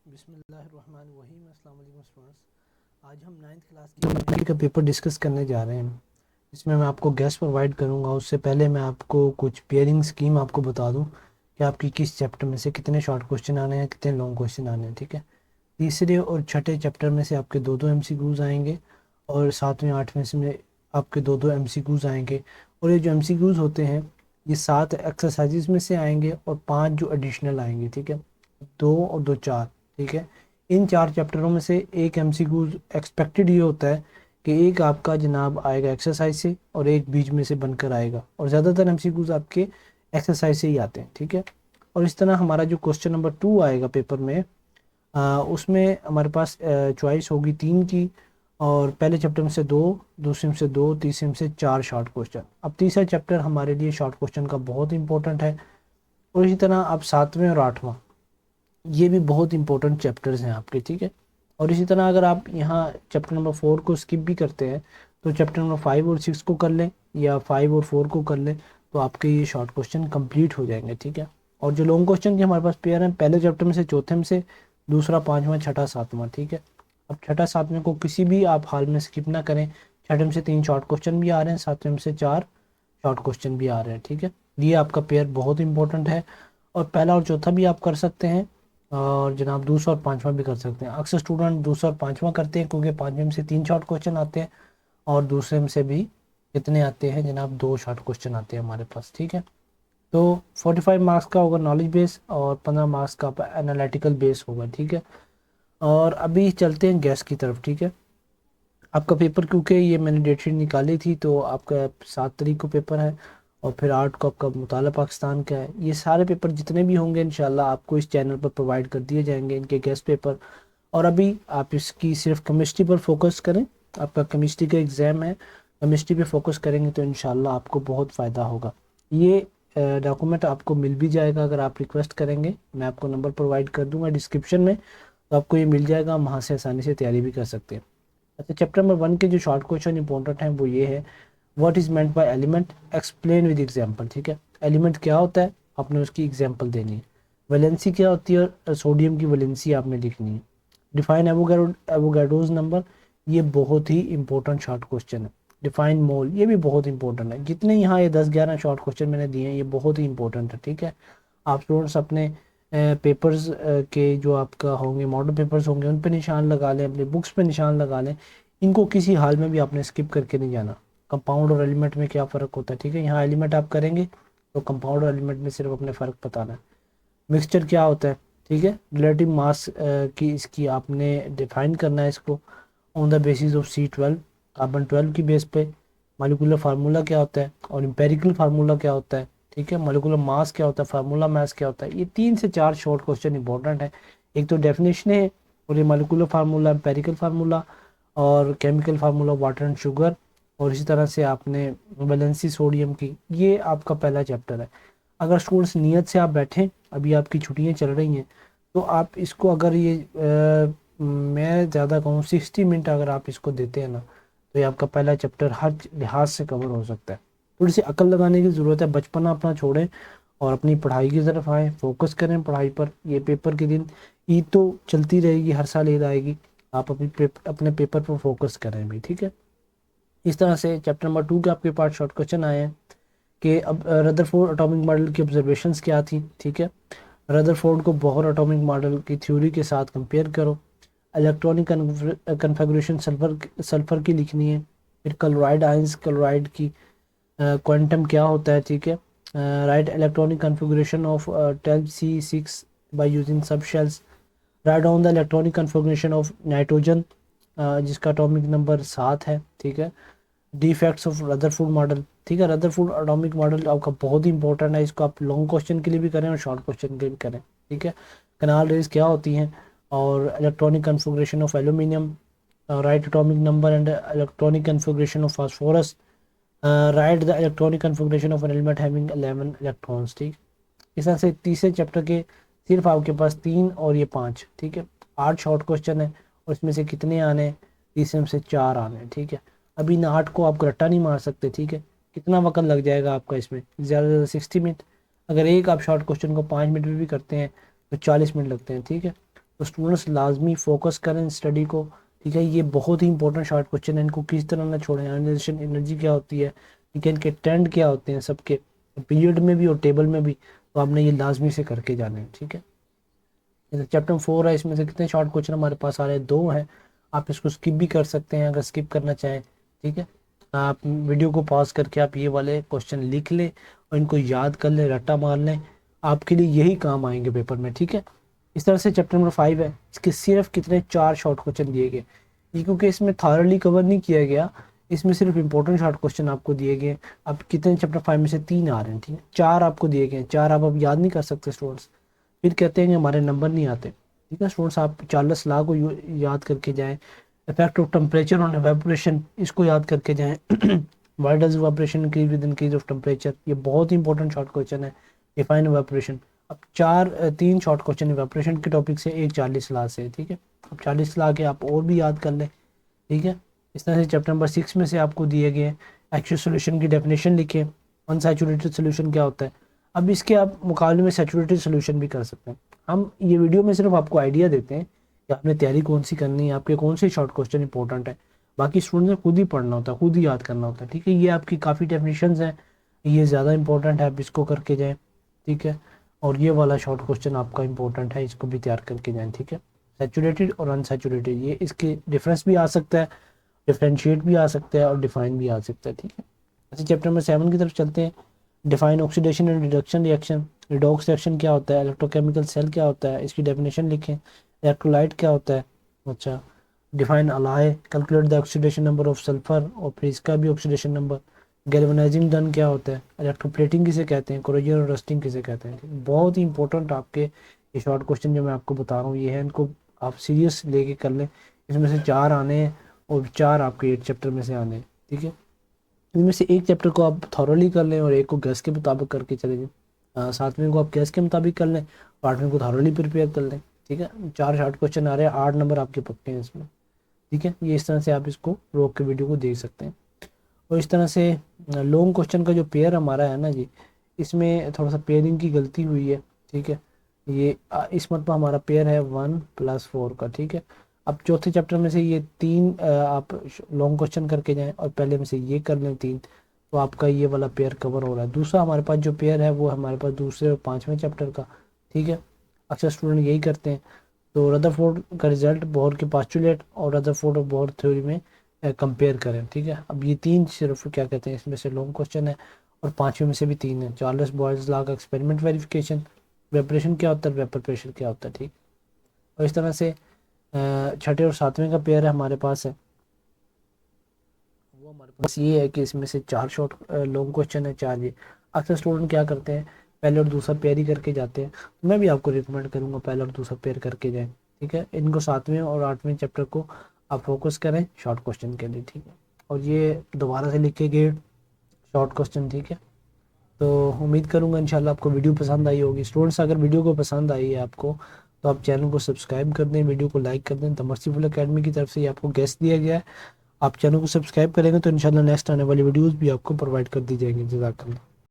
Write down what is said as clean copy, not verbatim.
बिस्मिल्लाहिर्रहमानिर्रहीम। अस्सलाम वालेकुम स्टूडेंट्स। आज हम 9th क्लास की मैथमेटिक्स का पेपर डिस्कस करने जा रहे हैं। इसमें मैं आपको गेस्ट प्रोवाइड करूंगा। उससे पहले मैं आपको कुछ पेयरिंग स्कीम आपको बता दूं कि आपकी किस चैप्टर में से कितने शॉर्ट क्वेश्चन आने हैं, कितने लॉन्ग क्वेश्चन आने हैं। ठीक है, तीसरे और छठे चैप्टर में से आपके दो दो MCQs आएंगे और सातवें आठवें से में आपके दो दो MCQs आएंगे। और ये जो MCQs होते हैं ये 7 एक्सरसाइजेज में से आएंगे और 5 जो एडिशनल आएंगे। ठीक है, 2 और 2 4। ठीक है, इन 4 चैप्टरों में से एक MCQ एक्सपेक्टेड ये होता है कि एक आपका जनाब आएगा एक्सरसाइज से और एक बीच में से बनकर आएगा, और ज़्यादातर MCQs आपके एक्सरसाइज से ही आते हैं। ठीक है, और इस तरह हमारा जो क्वेश्चन नंबर 2 आएगा पेपर में, उसमें हमारे पास चॉइस होगी 3 की, और पहले चैप्टर में से 2, दूसरे में से 2, तीसरे में से 4 शॉर्ट क्वेश्चन। अब तीसरा चैप्टर हमारे लिए शॉर्ट क्वेश्चन का बहुत इंपॉर्टेंट है, और इसी तरह अब सातवें और आठवां ये भी बहुत इंपॉर्टेंट चैप्टर्स हैं आपके। ठीक है, और इसी तरह अगर आप यहाँ चैप्टर नंबर 4 को स्किप भी करते हैं तो चैप्टर नंबर 5 और 6 को कर लें, या 5 और 4 को कर लें, तो आपके ये शॉर्ट क्वेश्चन कंप्लीट हो जाएंगे। ठीक है, और जो लॉन्ग क्वेश्चन के हमारे पास पेयर हैं, पहले चैप्टर में से चौथे में से, दूसरा पाँचवा, छठा, सातवां। ठीक है, अब छठा सातवें को किसी भी आप हाल में स्किप ना करें। छठे में से 3 शॉर्ट क्वेश्चन भी आ रहे हैं, सातवें में से 4 शॉर्ट क्वेश्चन भी आ रहे हैं। ठीक है, ये आपका पेयर बहुत इंपॉर्टेंट है, और पहला और चौथा भी आप कर सकते हैं, और जनाब दूसरा और पांचवा भी कर सकते हैं। अक्सर स्टूडेंट दूसरा और पांचवा करते हैं क्योंकि पांचवें में से 3 शॉर्ट क्वेश्चन आते हैं, और दूसरे में से भी कितने आते हैं जनाब, 2 शॉर्ट क्वेश्चन आते हैं हमारे पास। ठीक है, तो 45 मार्क्स का होगा नॉलेज बेस और 15 मार्क्स का एनालिटिकल बेस होगा। ठीक है, और अभी चलते हैं गैस की तरफ। ठीक है, आपका पेपर, क्योंकि ये मैंने डेट शीट निकाली थी, तो आपका 7 तारीख को पेपर है, और फिर 8 को आपका मुताला पाकिस्तान का है। ये सारे पेपर जितने भी होंगे इंशाल्लाह आपको इस चैनल पर प्रोवाइड कर दिए जाएंगे, इनके गेस्ट पेपर। और अभी आप इसकी सिर्फ केमिस्ट्री पर फोकस करें, आपका केमिस्ट्री का एग्ज़ाम है, केमिस्ट्री पे फोकस करेंगे तो इंशाल्लाह आपको बहुत फ़ायदा होगा। ये डॉक्यूमेंट आपको मिल भी जाएगा अगर आप रिक्वेस्ट करेंगे, मैं आपको नंबर प्रोवाइड कर दूंगा डिस्क्रिप्शन में, तो आपको ये मिल जाएगा, वहाँ से आसानी से तैयारी भी कर सकते हैं। अच्छा, चैप्टर नंबर 1 के जो शॉर्ट क्वेश्चन इंपॉर्टेंट हैं वो ये है, what is meant by element, explain with example. ठीक है, एलिमेंट क्या होता है आपने उसकी एग्जांपल देनी है। वैलेंसी क्या होती है, और सोडियम की वैलेंसी आपने लिखनी है। डिफाइन एवोगाड्रोज नंबर, ये बहुत ही इंपॉर्टेंट शॉर्ट क्वेश्चन है। डिफाइन मोल, ये भी बहुत इंपॉर्टेंट है। जितने यहाँ ये 10-11 शॉर्ट क्वेश्चन मैंने दिए हैं ये बहुत ही इंपॉर्टेंट है। ठीक है, आप स्टूडेंट्स अपने पेपर्स के जो आपका होंगे, मॉडल पेपर्स होंगे, उन पे निशान लगा लें, अपने बुक्स पे निशान लगा लें। इनको किसी हाल में भी आपने स्किप करके नहीं जाना। कंपाउंड और एलिमेंट में क्या फ़र्क होता है, ठीक है, यहाँ एलिमेंट आप करेंगे तो कंपाउंड और एलिमेंट में सिर्फ अपने फ़र्क बताना है। मिक्सचर क्या होता है, ठीक है, रिलेटिव मास की इसकी आपने डिफाइन करना है इसको on the basis of C12, carbon 12 की बेस पे। मॉलिक्यूलर फार्मूला क्या होता है और एम्पेरिकल फार्मूला क्या होता है। ठीक है, मॉलिक्यूलर मास क्या होता है, फार्मूला मास क्या होता है। ये 3 से 4 शॉर्ट क्वेश्चन इंपॉर्टेंट है। एक तो डेफिनेशन है, और ये मॉलिक्यूलर फार्मूला, एम्पेरिकल फार्मूला, और chemical formula water and sugar, और इसी तरह से आपने वैलेंसी सोडियम की। ये आपका पहला चैप्टर है। अगर स्टूडेंट्स नियत से आप बैठें, अभी आपकी छुट्टियां चल रही हैं, तो आप इसको अगर ये मैं ज़्यादा कहूँ 60 मिनट अगर आप इसको देते हैं ना, तो ये आपका पहला चैप्टर हर लिहाज से कवर हो सकता है। थोड़ी सी अकल लगाने की ज़रूरत है, बचपना अपना छोड़ें और अपनी पढ़ाई की तरफ आएँ, फोकस करें पढ़ाई पर। ये पेपर के दिन, ईद तो चलती रहेगी, हर साल ईद आएगी, आप अपने पेपर पर फोकस करें भी। ठीक है, इस तरह से चैप्टर नंबर 2 के आपके पास शॉर्ट क्वेश्चन आए हैं कि अब रदरफोर्ड एटॉमिक मॉडल की ऑब्जर्वेशंस क्या थी। ठीक है, रदरफोर्ड को बोहर एटॉमिक मॉडल की थ्योरी के साथ कंपेयर करो। इलेक्ट्रॉनिक कन्फिगरेशन सल्फर की लिखनी है। फिर क्लोराइड आयंस, क्लोराइड की क्वांटम क्या होता है। ठीक है, right electronic configuration of 12C6 by using सब shells. Write down the electronic configuration of nitrogen जिसका एटॉमिक नंबर 7 है। ठीक है, डिफेक्ट्स ऑफ रदरफोर्ड मॉडल। ठीक है, रदरफोर्ड एटॉमिक मॉडल आपका बहुत ही इंपॉर्टेंट है, इसको आप लॉन्ग क्वेश्चन के लिए भी करें और शॉर्ट क्वेश्चन के लिए भी करें। ठीक है, कनाल रेज क्या होती हैं, और electronic configuration of aluminium. Right atomic number and electronic configuration of phosphorus. Right the electronic configuration of an element having 11 electrons. ठीक, इस तरह से तीसरे चैप्टर के सिर्फ आपके पास 3 और ये 5। ठीक है, 8 शॉर्ट क्वेश्चन है, और इसमें से कितने आने, तीसरे में से 4 आने। ठीक है, अभी इन 8 को आप रट्टा नहीं मार सकते। ठीक है, कितना वक्त लग जाएगा आपका इसमें, ज़्यादा से ज़्यादा 60 मिनट। अगर एक आप शॉर्ट क्वेश्चन को 5 मिनट में भी करते हैं तो 40 मिनट लगते हैं। ठीक है, तो स्टूडेंट्स लाजमी फोकस करें स्टडी को, ठीक है। ये बहुत ही इंपॉर्टेंट शॉर्ट क्वेश्चन है, इनको किस तरह ना छोड़ें। आयनाइजेशन एनर्जी क्या होती है, ठीक है, इनके ट्रेंड क्या होते हैं सबके, पीरियड में भी और टेबल में भी, तो आपने ये लाजमी से करके जाना है, ठीक है। चैप्टर 4 है, इसमें से कितने शॉर्ट क्वेश्चन हमारे पास आ रहे हैं, 2 हैं। आप इसको स्किप भी कर सकते हैं अगर स्किप करना चाहें, ठीक है। आप वीडियो को पॉज करके आप ये वाले क्वेश्चन लिख लें और इनको याद कर लें, रट्टा मार लें, आपके लिए यही काम आएंगे पेपर में, ठीक है। इस तरह से चैप्टर नंबर 5 है, इसके सिर्फ कितने 4 शॉर्ट क्वेश्चन दिए गए, ये क्योंकि इसमें थारली कवर नहीं किया गया, इसमें सिर्फ इंपॉर्टेंट शॉर्ट क्वेश्चन आपको दिए गए। अब कितने चैप्टर 5 में से 3 आ रहे हैं, ठीक है, 4 आपको दिए गए, 4 आप अब याद नहीं कर सकते स्टूडेंट्स, फिर कहते हैं कि हमारे नंबर नहीं आते, ठीक है। स्टूडेंट्स आप चार्ल्स लॉ को याद करके जाएं, effect of temperature on evaporation इसको याद करके जाएं, why does evaporation increase with increase of temperature, ये बहुत ही इंपॉर्टेंट शॉर्ट क्वेश्चन है। Define evaporation. अब 3 शॉर्ट क्वेश्चन इवेपोरेशन के टॉपिक से, एक चार्ल्स लॉ से, ठीक है। अब चार्ल्स लॉ के आप और भी याद कर लें, ठीक है। इस तरह से चैप्टर नंबर 6 में से आपको दिए गए एक्चुअल सोल्यूशन की डेफिनेशन लिखे, अनसैचुरेटेड सोल्यूशन क्या होता है। अब इसके आप मुकाबले में सैचुरेटेड सोल्यूशन भी कर सकते हैं। हम ये वीडियो में सिर्फ आपको आइडिया देते हैं कि आपने तैयारी कौन सी करनी है, आपके कौन से शॉर्ट क्वेश्चन इंपॉर्टेंट है, बाकी स्टूडेंट ने खुद ही पढ़ना होता है, खुद ही याद करना होता है, ठीक है। ये आपकी काफ़ी डेफिनेशंस हैं, ये ज़्यादा इंपॉर्टेंट है, आप इसको करके जाएँ, ठीक है। और ये वाला शॉर्ट क्वेश्चन आपका इंपॉर्टेंट है, इसको भी तैयार करके जाएँ, ठीक है। सैचुरेटेड और अनसैचुरेटेड, ये इसके डिफरेंस भी आ सकता है, डिफ्रेंशिएट भी आ सकता है और डिफाइन भी आ सकता है, ठीक है। अच्छा, चैप्टर नंबर 7 की तरफ चलते हैं। Define oxidation and reduction reaction. Redox reaction क्या होता है, इलेक्ट्रोकेमिकल सेल क्या होता है, इसकी डेफिनेशन लिखें। इलेक्ट्रोलाइट क्या होता है, अच्छा। Define ally, calculate the oxidation number of sulphur, और फिर इसका भी ऑक्सीडेशन नंबर। गैल्वेनाइजिंग गन क्या होता है, इलेक्ट्रोप्लेटिंग किसे कहते हैं, कोरोजन और रस्टिंग किसे कहते हैं। बहुत ही इंपॉर्टेंट आपके ये शॉर्ट क्वेश्चन जो मैं आपको बता रहा हूँ ये है, इनको आप सीरियस लेके कर लें। इसमें से 4 आने हैं और 4 आपके एक चैप्टर में से आने हैं, ठीक है। इनमें से एक चैप्टर को आप थॉरोली कर लें और एक को गैस के मुताबिक करके चले जाएं। 7वें को आप गैस के मुताबिक कर लें और 8वें को थॉरोली प्रिपेयर कर लें, ठीक है। 4 शॉर्ट क्वेश्चन आ रहे हैं, 8 नंबर आपके पक्के हैं इसमें, ठीक है। ये इस तरह से आप इसको रोक के वीडियो को देख सकते हैं। और इस तरह से लॉन्ग क्वेश्चन का जो पेयर हमारा है ना जी, इसमें थोड़ा सा पेयरिंग की गलती हुई है, ठीक है। ये इस मतलब हमारा पेयर है 1 + 4 का, ठीक है। अब चौथे चैप्टर में से ये 3 आप लॉन्ग क्वेश्चन करके जाएं और पहले में से ये कर लें 3, तो आपका ये वाला पेयर कवर हो रहा है। दूसरा हमारे पास जो पेयर है वो हमारे पास दूसरे और 5वें चैप्टर का, ठीक है। अक्सर स्टूडेंट यही करते हैं। तो रदरफोर्ड का रिजल्ट, बोहर के पास्टुलेट और रदरफोर्ड और बोहर थ्योरी में कंपेयर करें, ठीक है। अब ये 3 सिर्फ क्या कहते हैं, इसमें से लॉन्ग क्वेश्चन है और 5वें में से भी 3 है। चार्ल्स बॉयल्स लॉ का एक्सपेरिमेंट वेरिफिकेशन, वेपरेशन क्या होता है, वेपर प्रेशर क्या होता है, ठीक। और इस तरह से 6ठे और 7वें का पेयर है हमारे पास है, वो हमारे पास ये है कि इसमें से 4 शॉर्ट लॉन्ग क्वेश्चन है, 4 ये। अक्सर स्टूडेंट क्या करते हैं, पहले और दूसरा पेयर ही करके जाते हैं, तो मैं भी आपको रिकमेंड करूँगा पहले और दूसरा पेयर करके जाएं, ठीक है। इनको 7वें और 8वें चैप्टर को आप फोकस करें शॉर्ट क्वेश्चन के लिए, ठीक है। और ये दोबारा से लिखे गए शॉर्ट क्वेश्चन, ठीक है। तो उम्मीद करूँगा इंशाल्लाह आपको वीडियो पसंद आई होगी। स्टूडेंट्स अगर वीडियो को पसंद आई है आपको, तो आप चैनल को सब्सक्राइब कर दें, वीडियो को लाइक कर दें। द मर्सीफुल एकेडमी की तरफ से ये आपको गेस्ट दिया गया है, आप चैनल को सब्सक्राइब करेंगे तो इंशाल्लाह नेक्स्ट आने वाली वीडियोस भी आपको प्रोवाइड कर दी जाएंगी। जज़ाकल्लाह।